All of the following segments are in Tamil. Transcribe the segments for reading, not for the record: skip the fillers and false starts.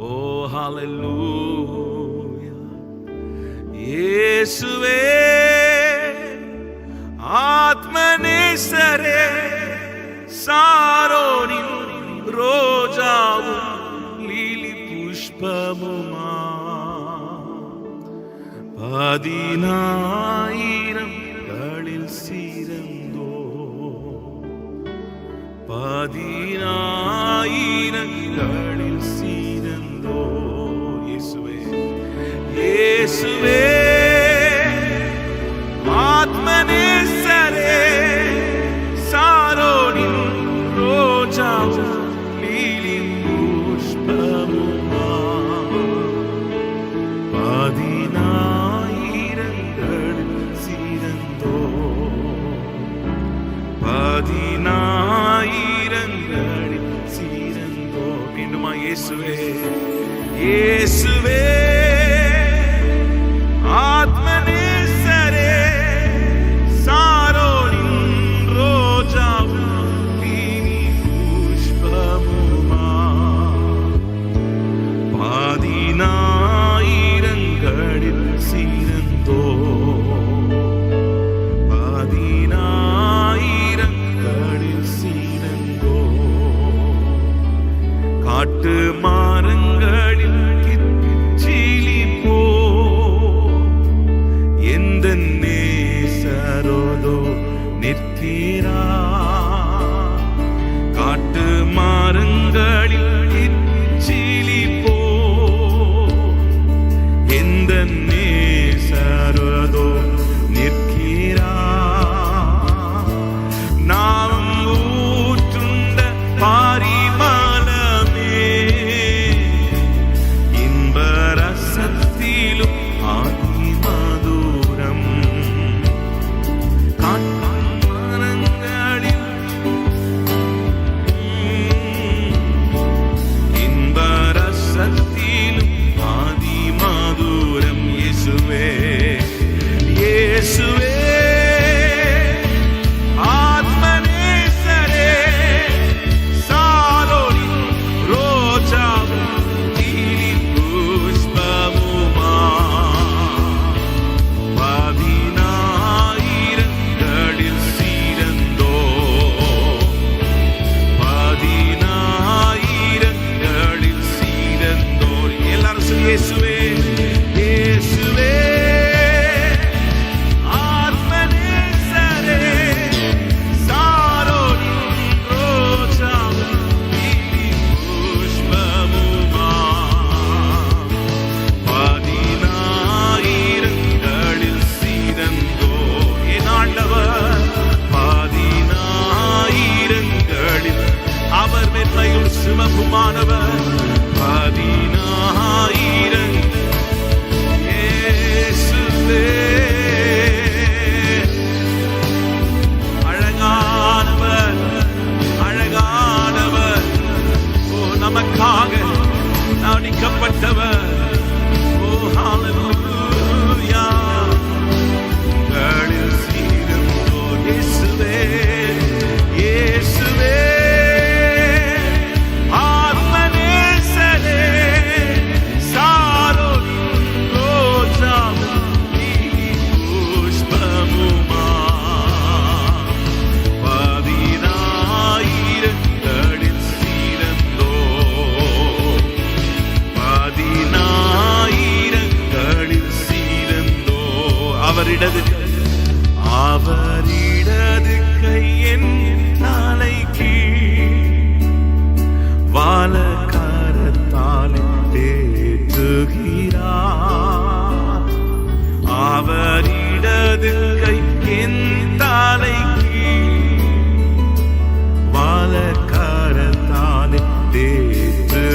ஓ ஹalleluya. இயேசுவே ஆத்மநேசரே, சாரோனின் ரோஜாவும் லீலி புஷ்பமுமா, 10,000 சிறந்தோ, 10,000 சிறந்தோ. இயேசுவே இயேசுவே ஆத்மநேசரே, சாரோனின் ரோஜாவும் லீலி புஷ்பமுமா, 10,000 சிறந்தோ, 10,000 சிறந்தோ. மீண்டுமா இயேசுவே இயேசுவே ஆத்மநேசரே, சாரோனின் ரோஜாவும் லீலி புஷ்பமுமா, 10,000 சிறந்தோ, 10,000 சிறந்தோ. காட்டு மரங்களில் கிச்சிலி போ, எந்த நேசரோதோ நிற்கிறா. காட்டு மரங்களில் கிச்சிலி போ, எந்த நேசரோதோ நிற்கிறா. நாம் ஊற்றுண்ட பாரிமளமே, இன்ப ரசத்திலும் ஆதிமதுரம். காட்டுமரங்களில் இன்ப ரசத்திலும் ஆதிமதுரம். இயேசுவே இயேசுவே ஆத்மநேசரே, சாரோனின் ரோஜாவும் லீலி புஷ்பமுமா, 10,000 சிறந்தோ, 10,000 சிறந்தோ. எல்லாரும் சொல்லி இயேசுவே இயேசுவே ஆத்மநேசரே, சாரோனின் ரோஜாவும் லீலி புஷ்பமுமா, 10,000 சிறந்தோ. என் ஆண்டவர் 10,000 அவர் மென்மையும் சிவப்புமானவர், 10,000 இயேசுவே அழகானவர் அழகானவர். ஓ நமக்காக அடிக்கப்பட்டவர். ஓ ஹalleluya. சிறந்தோ இயேசுவே இயேசுவே ஆத்மநேசரே, சாரோனின் ரோஜாவும் லீலி புஷ்பமுமா, 10,000 சிறந்தோ, 10,000 சிறந்தோ. அவரிடது கையின் தலைக்கு வாலகரத்தால் தேற்றுகிறார். அவரிடது கையின் தலைக்கு வாலகரத்தால் தேற்றுகிறார்.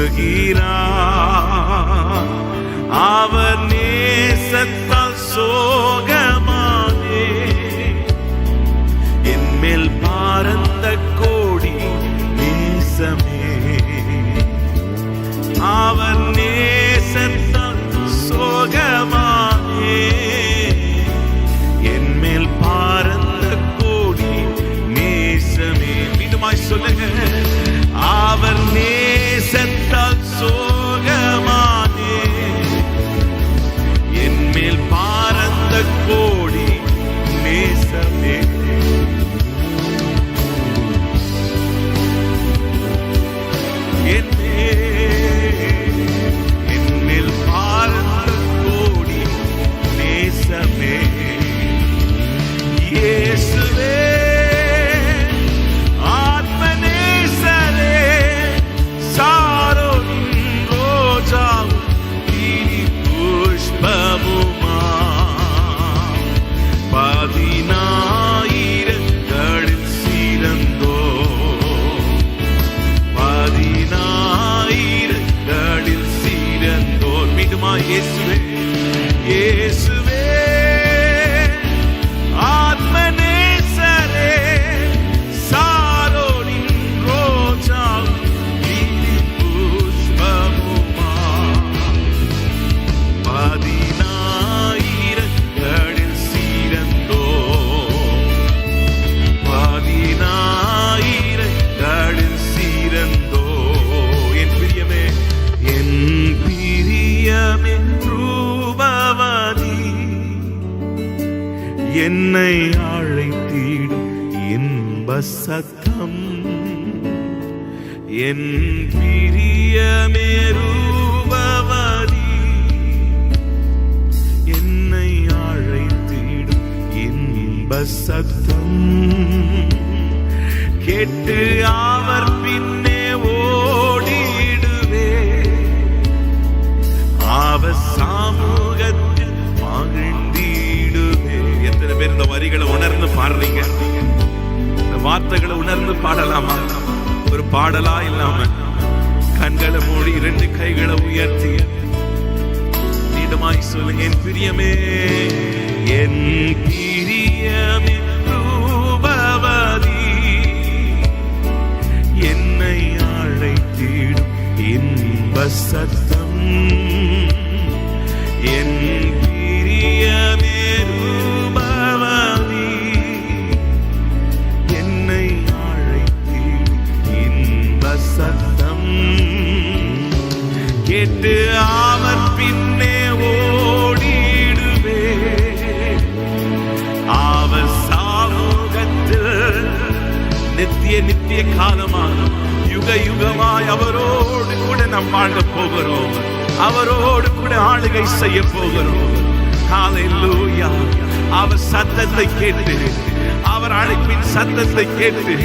அவர் நேசத்தால் சோகமானே, என்மேல் பாரந்த கோடி நேசமே. அவர் நேசத்தால் சோகமானே, என்மேல் பாரந்த கோடி நேசமே. மீண்டுமாய் சொல்லுங்க, அவர் நேசத்தால் சோகம் இயேசுவே இயேசுவே ஆத்மநேசரே சாரோனின் ரோஜா லீலி புஷ்பமுமா 10,000களில் சீரந்தோ 10,000களில் சீரந்தோ என் பிரியமே ரூபவதி என்னை அழைத்திடும் இன்ப சத்தம் என் பிரியமே ரூபவதி என்னை அழைத்திடும் இன்ப சத்தம் கேட்டு அவர் பின்னே ஓடிடுவே அவர் சமூகத்தில் மகிழ்ந்திடுவே. எத்தனை பேர் இந்த வரிகளை உணர்ந்து பாடுறீங்க? இந்த வார்த்தைகளை உணர்ந்து பாடலாமா? ஒரு பாடலா இல்லாம கண்களை மூடி 2 கைகளை உயர்த்தி நீடமாய் சொல்லுங்க. என் பிரியமே என் பிரியமே ரூபவதி என்னை அழைத்திடும் இன்ப சத்தம் என் பிரியமே ரூபவதி என்னை அழைத்திடும் இன்ப சத்தம் கேட்டு அவர் பின்னே ஓடிடுவே அவர் சமூகத்தில் நித்திய காலமாக யுக யுகமாய் அவரோடு கூட நாம் வாழ போகிறோம். அவரோடு கூட ஆளுகை செய்ய போகிறோம். ஹல்லேலூயா. அவர் சத்தத்தை கேட்டு அவர் அழைப்பின் சத்தத்தை கேட்டு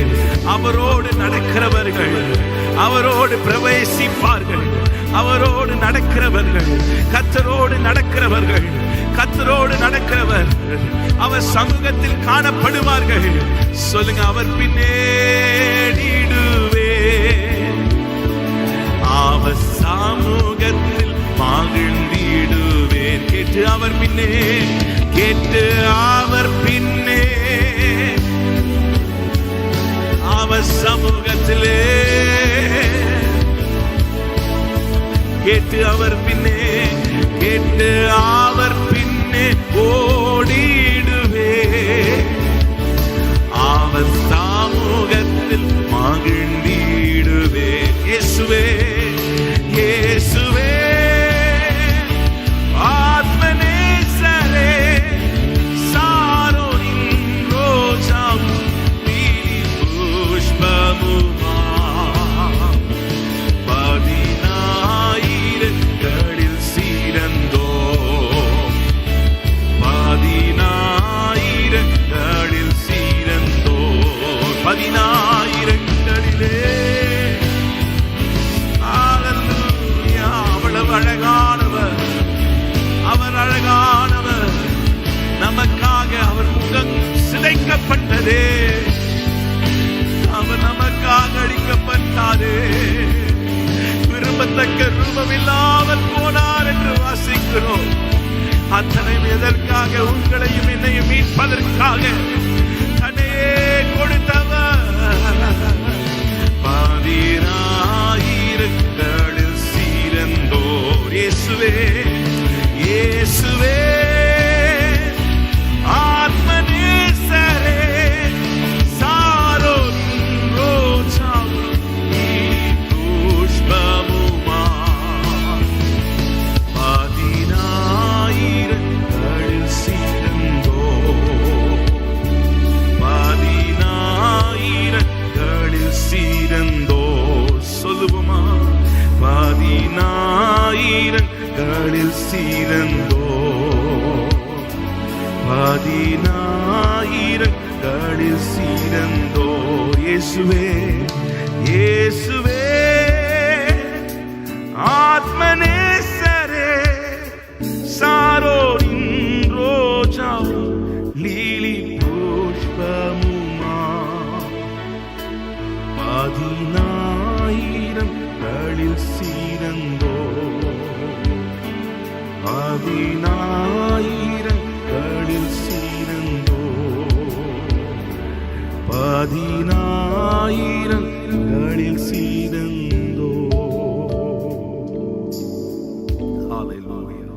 அவரோடு நடக்கிறவர்கள் அவரோடு பிரவேசிப்பார்கள். அவரோடு நடக்கிறவர்கள் கர்த்தரோடு நடக்கிறவர்கள் கர்த்தரோடு நடக்கிறவர் அவர் சமூகத்தில் காணப்படுவார்கள். சொல்லுங்க. அவர் பின்னேடிடுவே அவர் சமூகத்தில் மகிழ்ந்திடுவேன். கேட்டு அவர் பின்னே கேட்டு அவர் பின்னே அவர் சமூகத்திலே கேட்டு அவர் பின்னே கேட்டு அவர் பின்னே ஓடிடுவே அவர் சமூகத்தில் மகிழ்ந்திடுவே. இயேசுவே இயேசுவே ஆத்மநேசரே சாரோனின் ரோஜா லீலி புஷ்பமுமா 10,000களில் சீரந்தோ 10,000களில் சீரந்தோ 10,000களிலே அவ்வளவு அழகானவர் அவர் அழகானவர். நமக்காக அவர் முகம் சிதைக்கப்பட்டதே அவர் நமக்காக அடிக்கப்பட்டாரே. விரும்பத்தக்க ரூபமில்லாமல் போனார் என்று வாசிக்கிறோம். அத்தனை எதற்காக? உங்களையும் என்னையும் மீட்பதற்காக தன்னையே கொடுத்தவர். 10,000களில் சீரந்தோர் இயேசுவே இயேசுவே ஆத்மநேசரே சாரோனின் ரோஜா லீலி புஷ்பமுமா 10,000களில் சீரந்தோ 10,000களில் சீரந்தோ. சொல்லுவோமா? 10,000களில் சீரந்தோ 10,000களில் சீரந்தோ. இயேசுவே இயேசுவே ஆத்மநேசரே சாரோனின் ரோஜா லீலி புஷ்பமுமா 10,000களில் சீரந்தோ பதினாயிரங்களில் சீரந்தோ, பதினாயிரங்களில் சீரந்தோ. ஹல்லேலூயா.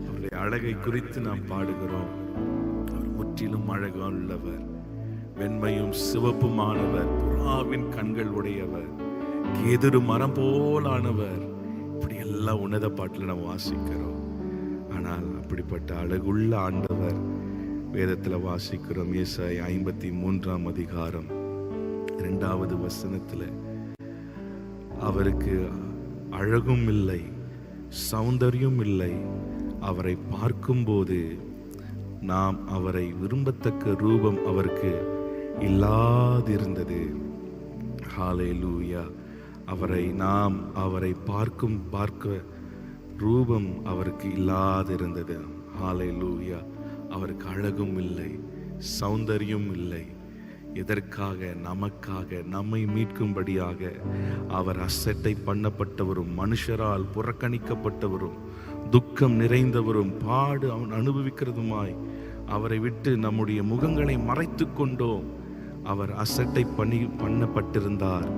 அவருடைய அழகை குறித்து நாம் பாடுகிறோம். அவர் முற்றிலும் அழகுள்ளவர், வெண்மையும் சிவப்புமானவர், புறாவின் கண்கள் உடையவர், கேதுரு மரம் போலானவர். இப்படி எல்லாம் உன்னத பாட்டில் நம்ம வாசிக்கிறோம். ஆனால் அப்படிப்பட்ட அழகுள்ள ஆண்டவர் வேதத்தில் வாசிக்கிறோம். ஏசாயா 53ஆம் அதிகாரம் 2வது வசனத்தில், அவருக்கு அழகும் இல்லை, சௌந்தர்யம் இல்லை, அவரை பார்க்கும்போது நாம் அவரை விரும்பத்தக்க ரூபம் அவருக்கு இல்லாதிருந்தது. ஹல்லேலூயா. அவரை பார்க்க ரூபம் அவருக்கு இல்லாதிருந்தது. ஹல்லேலூயா. அவருக்கு அழகும் இல்லை, சௌந்தர்யம் இல்லை. எதற்காக? நமக்காக, நம்மை மீட்கும்படியாக. அவர் அசட்டை பண்ணப்பட்டவரும், மனுஷரால் புறக்கணிக்கப்பட்டவரும், துக்கம் நிறைந்தவரும், பாடு அவன் அனுபவிக்கிறதுமாய் அவரை விட்டு நம்முடைய முகங்களை மறைத்து கொண்டோம். அவர் அசட்டை பண்ணப்பட்டிருந்தார்,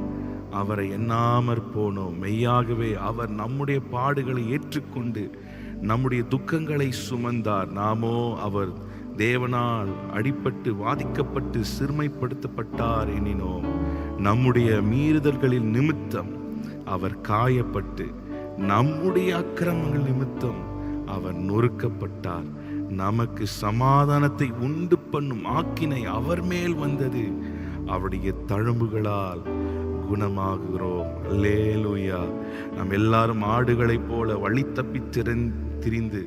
அவரை எண்ணாமற் போனோம். மெய்யாகவே அவர் நம்முடைய பாடுகளை ஏற்றுக்கொண்டு நம்முடைய துக்கங்களை சுமந்தார். நாமோ அவர் தேவனால் அடிபட்டு வாதிக்கப்பட்டு சிறுமைப்படுத்தப்பட்டார் எண்ணினோம். நம்முடைய மீறுதல்களின் நிமித்தம் அவர் காயப்பட்டு, நம்முடைய அக்கிரமங்கள் நிமித்தம் அவர் நொறுக்கப்பட்டார். நமக்கு சமாதானத்தை உண்டு பண்ணும் ஆக்கினை அவர் மேல் வந்தது. அவருடைய தழும்புகளால் குணமாகிறோம். அல்லேலூயா. நாம் எல்லாரும் ஆடுகளைப் போல வழி தப்பி திரிந்து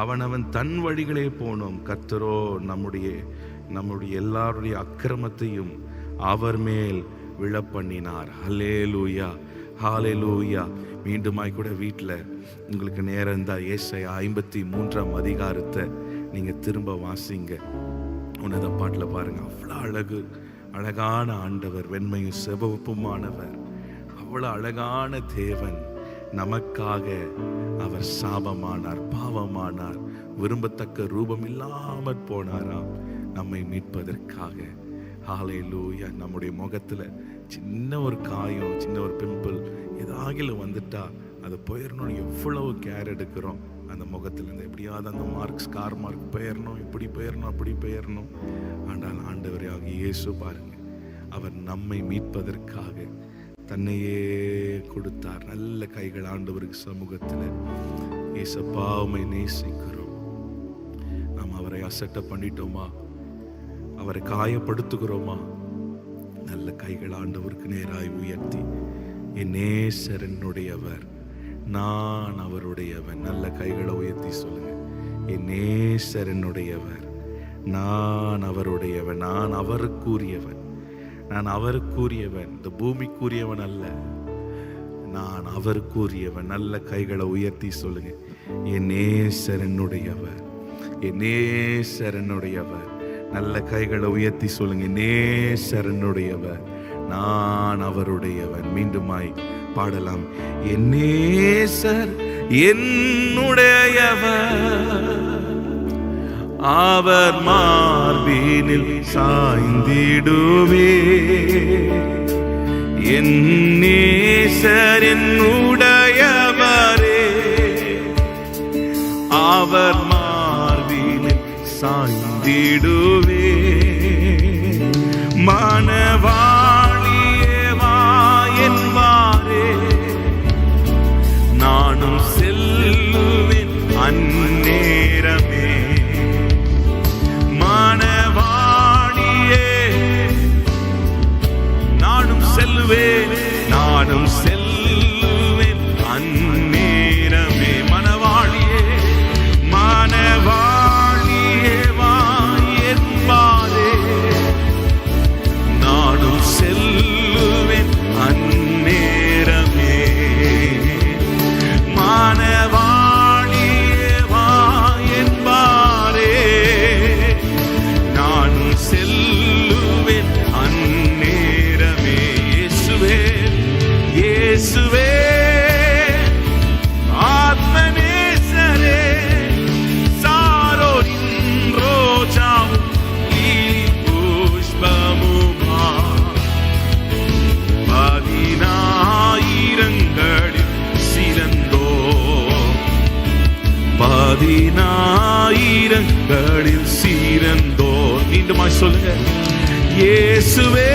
அவனவன் தன் வழிகளே போனோம். கர்த்தரோ நம்முடைய எல்லாருடைய அக்கிரமத்தையும் அவர் மேல் விழப்பண்ணினார். ஹல்லேலூயா, ஹல்லேலூயா. மீண்டுமாய் கூட வீட்டில் உங்களுக்கு நேரம் இருந்தால் ஏசாயா 53ஆம் அதிகாரத்தை நீங்கள் திரும்ப வாசிங்க. உன்னத பாட்டில் பாருங்க. அவ்வளோ அழகான ஆண்டவர், வெண்மையும் சிவப்புமானவர், அவ்வளோ அழகான தேவன். நமக்காக அவர் சாபமானார், பாவமானார், விரும்பத்தக்க ரூபம் இல்லாமற் போனாராம் நம்மை மீட்பதற்காக. ஹல்லேலூயா. நம்முடைய முகத்தில் சின்ன ஒரு காயம், சின்ன ஒரு பிம்பிள் ஏதாகிலும் வந்துட்டா அது போயிடணும்னு எவ்வளவு கேர் எடுக்கிறோம். அந்த முகத்தில் இருந்து எப்படியாவது அந்த ஸ்கார் மார்க் போயிடணும், இப்படி போயிடணும், அப்படி போயிடணும். ஆனால் ஆண்டவரே ஆகிய இயேசு பாருங்க, அவர் நம்மை மீட்பதற்காக தன்னையே கொடுத்தார். நல்ல கைகள் ஆண்டவருக்கு சமூகத்தில். ஏசப்பா உம்மை நேசிக்கிறோம். நாம் அவரை அசட்டை பண்ணிட்டோமா? அவரை காயப்படுத்துகிறோமா? நல்ல கைகள் ஆண்டவருக்கு நேராய் உயர்த்தி, என் நேசர் என்னுடையவர், நான் அவருடையவன். நல்ல கைகளை உயர்த்தி சொல்லுங்க. என் நேசர் என்னுடையவர், நான் அவருடையவன், நான் அவருக்குரியவன், நான் அவருக்குரியவன். இந்த பூமிக்குரியவன் அல்ல, நான் அவருக்குரியவன். நல்ல கைகளை உயர்த்தி சொல்லுங்க. என் நேசர் என்னுடையவர், என் நேசர் என்னுடையவர். நல்ல கைகளை உயர்த்தி சொல்லுங்க. நேசர் என்னுடையவர், நான் அவருடையவன். மீண்டுமாய் பாடலாம். என் நேசர் என்னுடையவர், அவர் மார்பினில் சாய்ந்திடுவே. என் நேசர் என்னுடையவரே, அவர் மார்பினில் சாய்ந்திடுவே. மணவாளியே வா என்பாரே, நானும் செல்லுவேன் அந்நேரமே. மணவாளியே நானும் செல்லுவேன், நானும் செல்லுவேன் அந்நேரமே. மணவாளியே மணவாளியே வா என்பாரே, நானும் செல்லுவேன் அந்நேரமே. மணவாளியே வா பதினாயிரங்களில் சீரந்தோர். மீண்டுமாய் சொல்லுங்க. இயேசுவே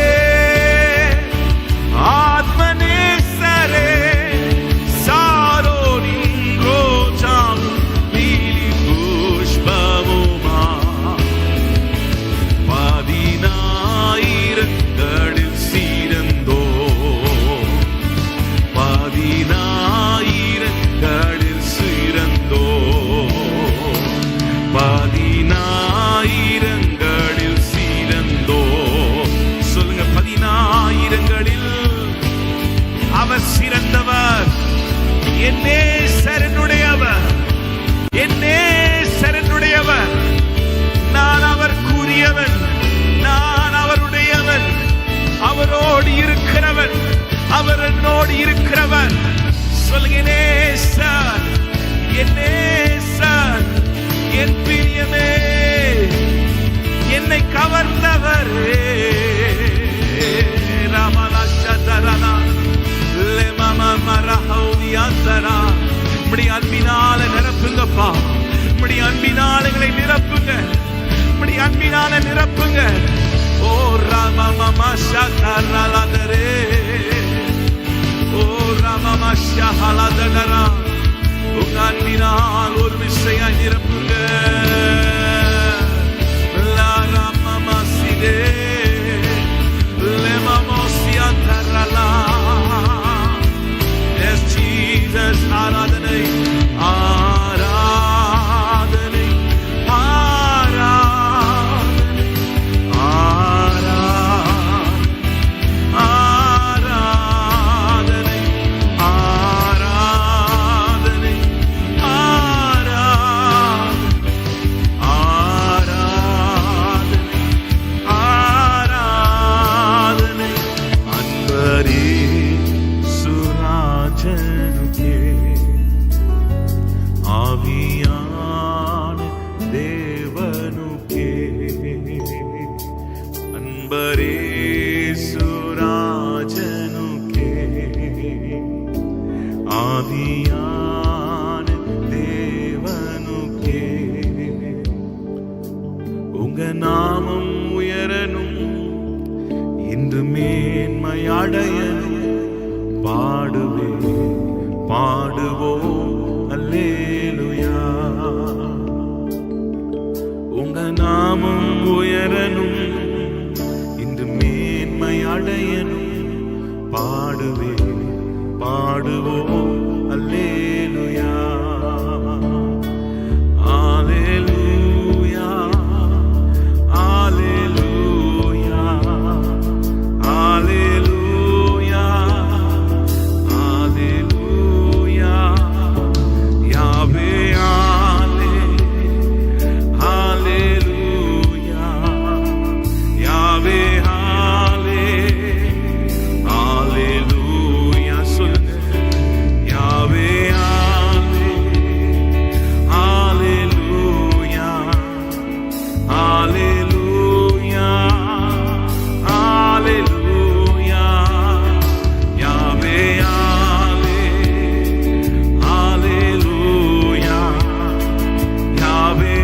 ஆத்மநேசரே, சாரோனின் ரோஜாவும் நீலி புஷ்பமுமா, பதினாயிரங்களில் சீரந்தோர், பதினாயிரங்களில் சீரந்தோர், பதினாயிரங்களில் சீரந்தோர். சொல்லுங்க. பதினாயிரங்களில் அவர் சிறந்தவர். என்னே சரணுடையவர், என்னே சரணுடையவர். நான் அவர் கூறியவன், நான் அவருடையவன், அவரோடு இருக்கிறவன், அவர் என்னோடு இருக்கிறவன். சொல்லுங்க. நேசர், என் நேசர், என் பிரியமே, என்னை கவர்ந்தவரே. நம்முடைய அன்பினால நிரப்புங்கப்பா, நம்முடைய அன்பினால எங்களை நிரப்புங்க, நம்முடைய அன்பினால நிரப்புங்க. ஓ ராமமாஷாதரே, ஓ ராமமாஷாஹலதரா, உங்க அன்பினால் ஒரு விஷயம் நிரப்புங்க. லா ராமமாசிதே லெமமோசியாதரலா. Yes Jesus, ஆராதனை ஆராதனை ஆராதனை ஆராதனை ஆராதனை ஆராதனை ஆராதனை. அன்பரே சுராஜனுக்கே, ஆவியான தேவனுக்கே, அன்பரே சுராஜனுக்கே, ஆவியான தேவனுக்கே. உங்க நாமம் உயரனும், இன்று மேன்மை அடையனும். பாடுவே பாடுவோம் அல்லேலூயா. உங்க நாமம் உயரனும், இன்று மேன்மை அடையனும். பாடுவே பாடுவோம் அல்லேலூயா. அல்லேலூயா அல்லேலூயா அல்லேலூயா அல்லேலூயா. யாவே அல்லேலூயா, யாவே அல்லேலூயா. சொல்லுங்க. யாவே அல்லேலூயா, அல்லேலூயா அல்லேலூயா. யாவே அல்லேலூயா, யாவே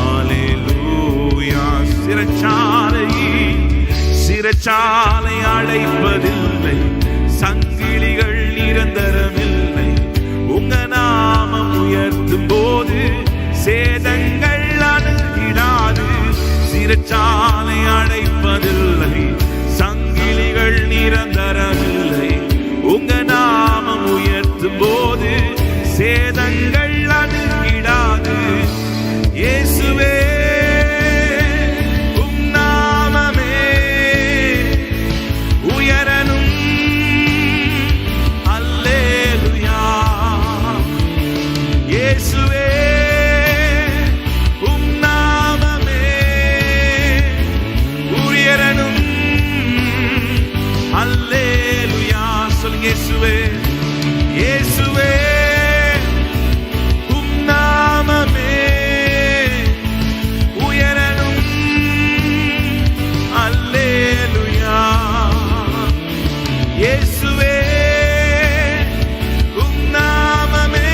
அல்லேலூயா. சிறைச்சாலை அழைப்பதில்லை, சங்கிலிகள் நிரந்தரமில்லை. உங்க நாமம் உயர்த்தும் போது சேதங்கள் அணுகிடாது. சிறைச்சாலை அழைப்பதில்லை, சங்கிலிகள் நிரந்தரமில்லை. உங்க நாமம் உயர்த்தும் போது சேதங்கள் அணுகிடாது. இயேசுவே இயேசுவே, இயேசுவே உம் நாமமே உயரணும். அல்லேலூயா. இயேசுவே உம் நாமமே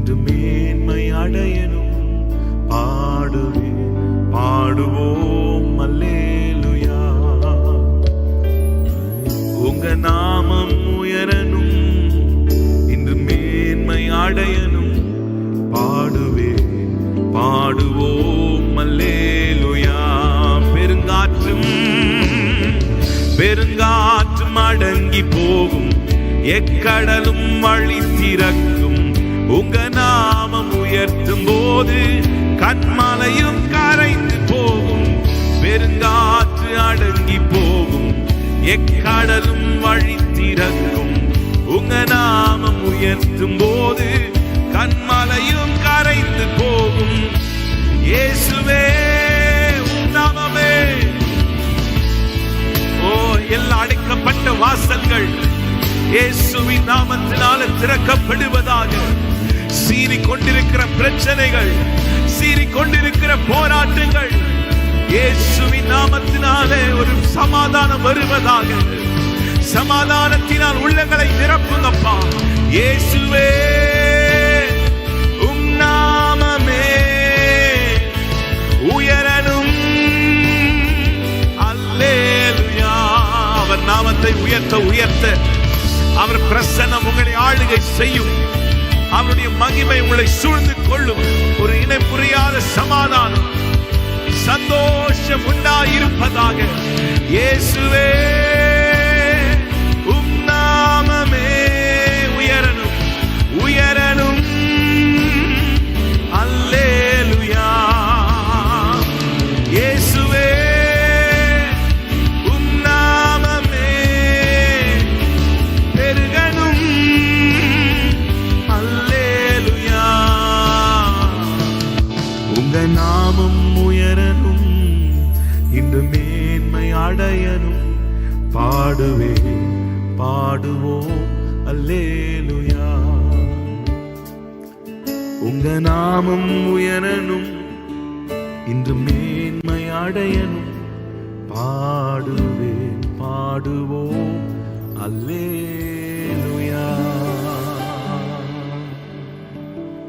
இன்று மேன்மை அடையணும். பாடுவோம் அல்லேலூயா. உங்க நாமம் உயரணும், இன்று மேன்மை அடையணும். பாடுவோம் அல்லேலூயா. பெருங்காற்றும் அடங்கி போகும், எக்கடலும் வழி திறக்கும். உங்க நாமம் உயர்த்தும் போது கன்மலையும் கரைந்து போகும். பெருங்காற்று அடங்கி போகும், எக்கடலும் வழி திறக்கும். உங்க நாமம் உயர்த்தும் போது கன்மலையும் கரைந்து போகும். இயேசுவே உம் நாமமே, எல்லா அடைக்கப்பட்ட வாசல்கள் இயேசுவின் நாமத்தினால திறக்கப்படுவதாக. சீறிக் கொண்டிருக்கிற பிரச்சனைகள், சீறிக் கொண்டிருக்கிற போராட்டங்கள் இயேசுவின் நாமத்தினாலே ஒரு சமாதானம் வருவதாக. சமாதானத்தினால் உள்ளங்களை நிரப்புங்கப்பா. இயேசுவே உம் நாமமே உயரணும். அல்லேலூயா. அவர் நாமத்தை உயர்த்த உயர்த்த அவர் பிரசன்னம் உங்களை ஆளுகை செய்யும். அவருடைய மகிமை உங்களை சூழ்ந்து கொள்ளும். ஒரு இணை புரியாத சமாதானம், சந்தோஷம் உண்டாயிருப்பதாக. இயேசுவே உம் நாமமே உயரணும், உயரணும். அல்லேலூயா. இயேசுவே உம் நாமமே பெருகணும். அல்லேலூயா. உங்க நாமம் உயரணும், இன்று மேன்மை அடையணும். பாடுவோம் அல்லேலூயா. உங்க நாமம் உயரணும், இன்று மேன்மை அடையணும். பாடுவோம் அல்லேலூயா.